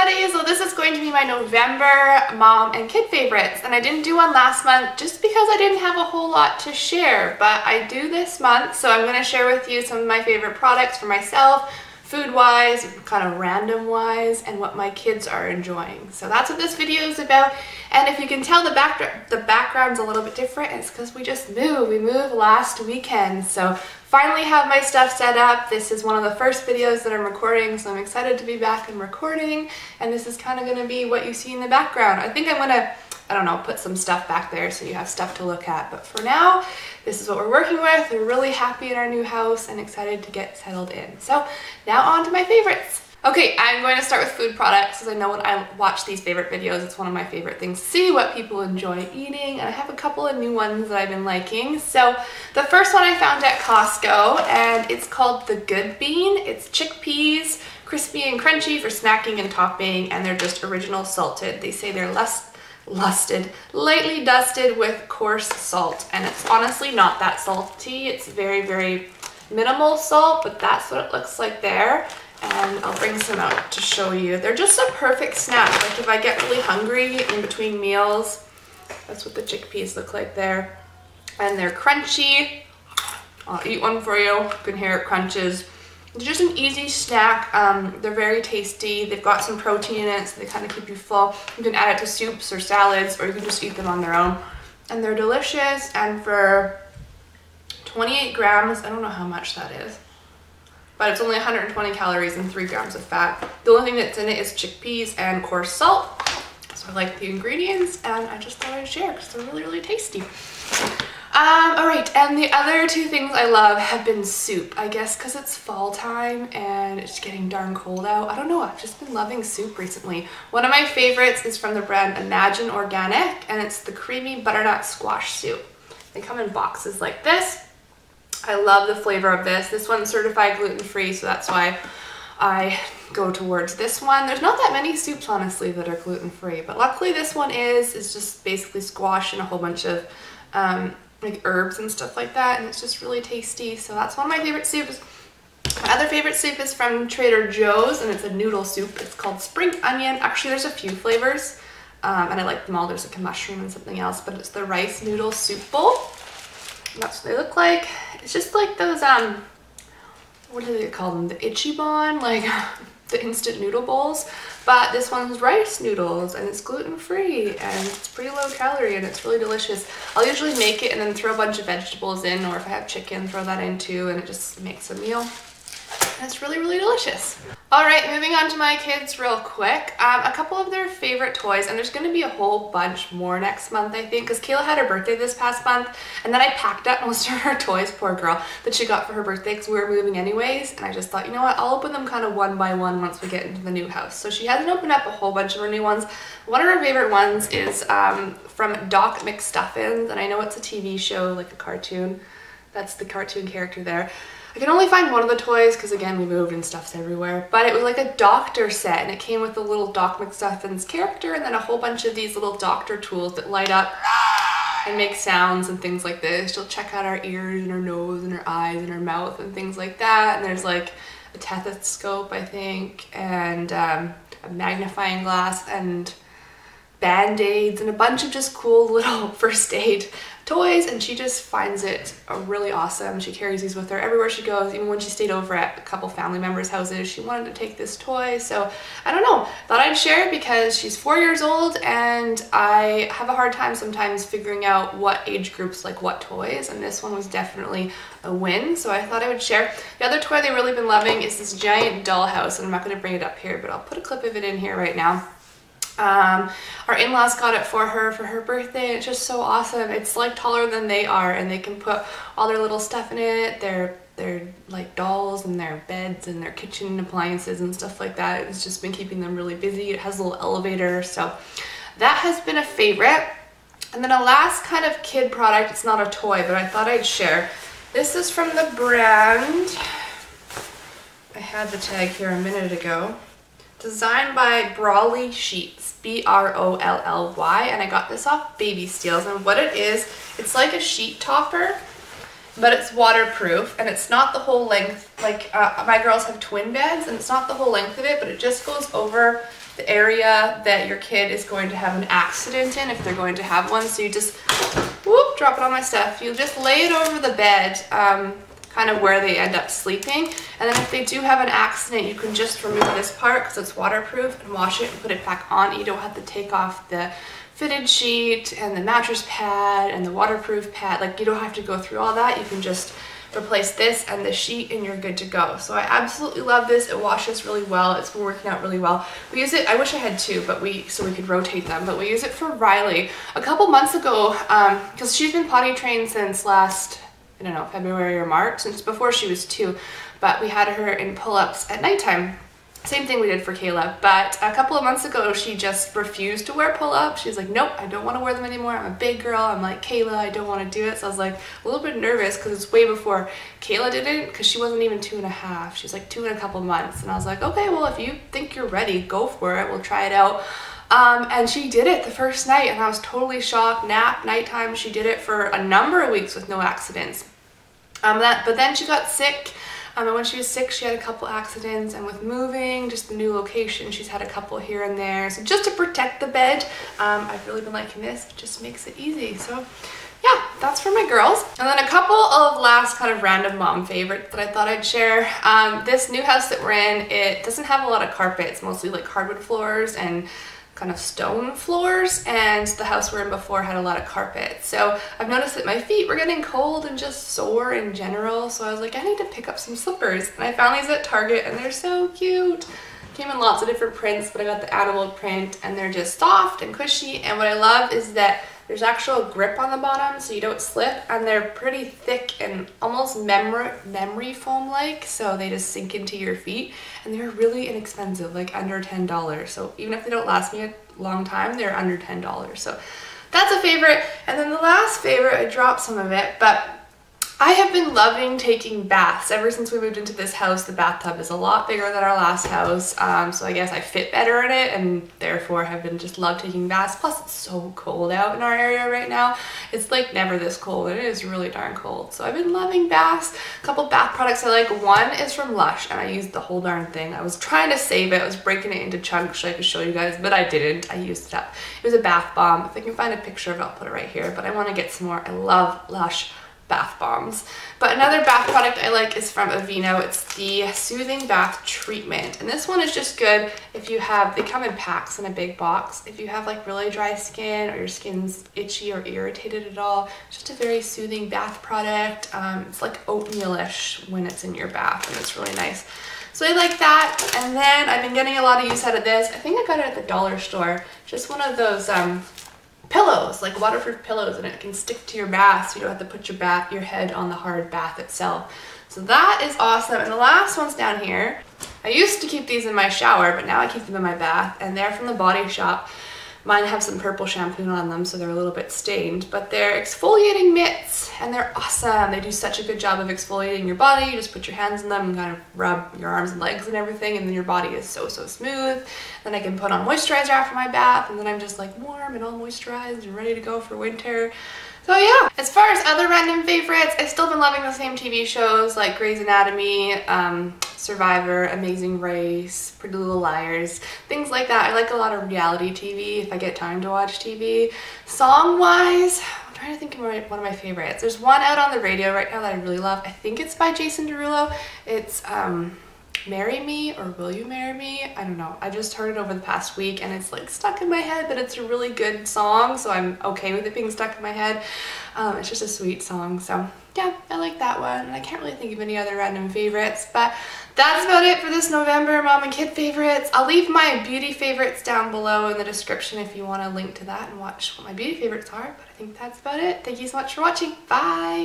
everybody! So this is going to be my November mom and kid favorites, and I didn't do one last month just because I didn't have a whole lot to share, but I do this month, so I'm going to share with you some of my favorite products for myself, food-wise, kind of random-wise, and what my kids are enjoying. So that's what this video is about, and if you can tell the background's a little bit different, it's because we just moved. We moved last weekend, so finally have my stuff set up. This is one of the first videos that I'm recording, so I'm excited to be back and recording, and this is kind of going to be what you see in the background. I think I'm going to, I don't know, put some stuff back there so you have stuff to look at, but for now, this is what we're working with. We're really happy in our new house and excited to get settled in. So now on to my favorites. Okay, I'm going to start with food products because I know when I watch these favorite videos, it's one of my favorite things to see what people enjoy eating, and I have a couple of new ones that I've been liking. So the first one I found at Costco, and it's called the Good Bean. It's chickpeas, crispy and crunchy for snacking and topping, and they're just original salted. They say they're lightly dusted with coarse salt, and it's honestly not that salty. It's very, very minimal salt, but that's what it looks like there. And I'll bring some out to show you. They're just a perfect snack. Like if I get really hungry in between meals, that's what the chickpeas look like there. And they're crunchy. I'll eat one for you. You can hear it crunches. It's just an easy snack. They're very tasty. They've got some protein in it, so they kind of keep you full. You can add it to soups or salads, or you can just eat them on their own. And they're delicious, and for 28 grams, I don't know how much that is, but it's only 120 calories and 3 grams of fat. The only thing that's in it is chickpeas and coarse salt. So I like the ingredients, and I just thought I'd share because they're really, really tasty. Alright, and the other two things I love have been soup. I guess because it's fall time and it's getting darn cold out. I don't know, I've just been loving soup recently. One of my favorites is from the brand Imagine Organic, and it's the creamy butternut squash soup. They come in boxes like this. I love the flavor of this. This one's certified gluten-free, so that's why I go towards this one. There's not that many soups, honestly, that are gluten-free, but luckily this one is. It's just basically squash and a whole bunch of like herbs and stuff like that, and it's just really tasty. So that's one of my favorite soups. My other favorite soup is from Trader Joe's, and it's a noodle soup. It's called Spring Onion. Actually, there's a few flavors, and I like them all. There's like a mushroom and something else, but it's the rice noodle soup bowl. That's what they look like. It's just like those, what do they call them? The Ichiban, like the instant noodle bowls. But this one's rice noodles, and it's gluten-free, and it's pretty low calorie, and it's really delicious. I'll usually make it and then throw a bunch of vegetables in, or if I have chicken, throw that in too, and it just makes a meal. And it's really, really delicious. Alright, moving on to my kids real quick. A couple of their favorite toys, and there's going to be a whole bunch more next month, I think, because Kayla had her birthday this past month, and then I packed up most of her toys, poor girl, that she got for her birthday because we were moving anyways, and I just thought, you know what, I'll open them kind of one by one once we get into the new house. So she hasn't opened up a whole bunch of her new ones. One of her favorite ones is from Doc McStuffins, and I know it's a TV show, like a cartoon. That's the cartoon character there. I can only find one of the toys because, again, we moved and stuff's everywhere. But it was like a doctor set, and it came with the little Doc McStuffins character and then a whole bunch of these little doctor tools that light up and make sounds and things like this. She'll check out our ears and her nose and her eyes and her mouth and things like that. And there's like a stethoscope, I think, and a magnifying glass and band-aids and a bunch of just cool little first aid toys, and she just finds it really awesome. She carries these with her everywhere she goes. Even when she stayed over at a couple family members' houses, she wanted to take this toy. So I don't know, thought I'd share it because she's 4 years old, and I have a hard time sometimes figuring out what age groups like what toys, and this one was definitely a win, so I thought I would share. The other toy they've really been loving is this giant dollhouse, and I'm not going to bring it up here, but I'll put a clip of it in here right now. Our in-laws got it for her birthday, and it's just so awesome. It's like taller than they are, and they can put all their little stuff in it, their like dolls and their beds and their kitchen appliances and stuff like that. It's just been keeping them really busy. It has a little elevator, so that has been a favorite. And then a last kind of kid product, it's not a toy, but I thought I'd share. This is from the brand, I had the tag here a minute ago. Designed by Brawley Sheets, B-R-O-L-L-Y, and I got this off Baby Steals, and what it is, it's like a sheet topper, but it's waterproof, and it's not the whole length, like my girls have twin beds, and it's not the whole length of it, but it just goes over the area that your kid is going to have an accident in, if they're going to have one. So you just, whoop, drop it on my stuff. You just lay it over the bed, kind of where they end up sleeping. And then if they do have an accident, you can just remove this part because it's waterproof and wash it and put it back on. You don't have to take off the fitted sheet and the mattress pad and the waterproof pad. Like, you don't have to go through all that. You can just replace this and the sheet and you're good to go. So I absolutely love this. It washes really well. It's been working out really well. We use it, I wish I had two, but so we could rotate them, but we use it for Riley. A couple months ago, because she's been potty trained since last, I don't know, February or March, since before she was 2, but we had her in pull-ups at nighttime. Same thing we did for Kayla, but a couple of months ago she just refused to wear pull-ups. She's like, nope, I don't want to wear them anymore. I'm a big girl. I'm like, Kayla, I don't want to do it. So I was like a little bit nervous because it's way before Kayla did it, because she wasn't even 2.5. She's like 2 and a couple months. And I was like, okay, well, if you think you're ready, go for it. We'll try it out. And she did it the first night and I was totally shocked. Nighttime, she did it for a number of weeks with no accidents. But then she got sick. And when she was sick, she had a couple accidents, and with moving, just the new location, she's had a couple here and there. So just to protect the bed, I've really been liking this. It just makes it easy. So yeah, that's for my girls. And then a couple of last kind of random mom favorites that I thought I'd share. This new house that we're in, it doesn't have a lot of carpet. It's mostly like hardwood floors and kind of stone floors, and the house we were in before had a lot of carpet. So I've noticed that my feet were getting cold and just sore in general, so I was like, I need to pick up some slippers. And I found these at Target and they're so cute. Came in lots of different prints, but I got the animal print and they're just soft and cushy. And what I love is that there's actual grip on the bottom so you don't slip, and they're pretty thick and almost memory foam like, so they just sink into your feet, and they're really inexpensive, like under $10. So even if they don't last me a long time, they're under $10. So that's a favorite. And then the last favorite, I dropped some of it, but I have been loving taking baths. Ever since we moved into this house, the bathtub is a lot bigger than our last house, so I guess I fit better in it, and therefore have been just love taking baths. Plus it's so cold out in our area right now. It's like never this cold, and it is really darn cold. So I've been loving baths. A couple bath products I like. One is from Lush, and I used the whole darn thing. I was trying to save it. I was breaking it into chunks so I could show you guys, but I didn't. I used it up. It was a bath bomb. If I can find a picture of it, I'll put it right here, but I want to get some more. I love Lush bath bombs. But another bath product I like is from Aveeno. It's the Soothing Bath Treatment, and this one is just good if you have, they come in packs in a big box. If you have like really dry skin or your skin's itchy or irritated at all, it's just a very soothing bath product. It's like oatmeal-ish when it's in your bath, and it's really nice. So I like that. And then I've been getting a lot of use out of this. I think I got it at the dollar store. Just one of those pillows, like waterproof pillows, and it can stick to your bath so you don't have to put your head on the hard bath itself. So that is awesome. And the last one's down here. I used to keep these in my shower, but now I keep them in my bath, and they're from the Body Shop. Mine have some purple shampoo on them, so they're a little bit stained, but they're exfoliating mitts, and they're awesome. They do such a good job of exfoliating your body. You just put your hands in them and kind of rub your arms and legs and everything, and then your body is so smooth. Then I can put on moisturizer after my bath, and then I'm just like warm and all moisturized and ready to go for winter. So yeah, as far as other random favorites, I've still been loving the same TV shows like Grey's Anatomy, Survivor, Amazing Race, Pretty Little Liars, things like that. I like a lot of reality TV if I get time to watch TV. Song-wise, I'm trying to think of one of my favorites. There's one out on the radio right now that I really love. I think it's by Jason Derulo. It's Marry Me or Will You Marry Me? I don't know. I just heard it over the past week and it's like stuck in my head, but it's a really good song, so I'm okay with it being stuck in my head. It's just a sweet song, so yeah, I like that one. And I can't really think of any other random favorites, but that's about it for this November mom and kid favorites. I'll leave my beauty favorites down below in the description if you want to link to that and watch what my beauty favorites are, but I think that's about it. Thank you so much for watching. Bye!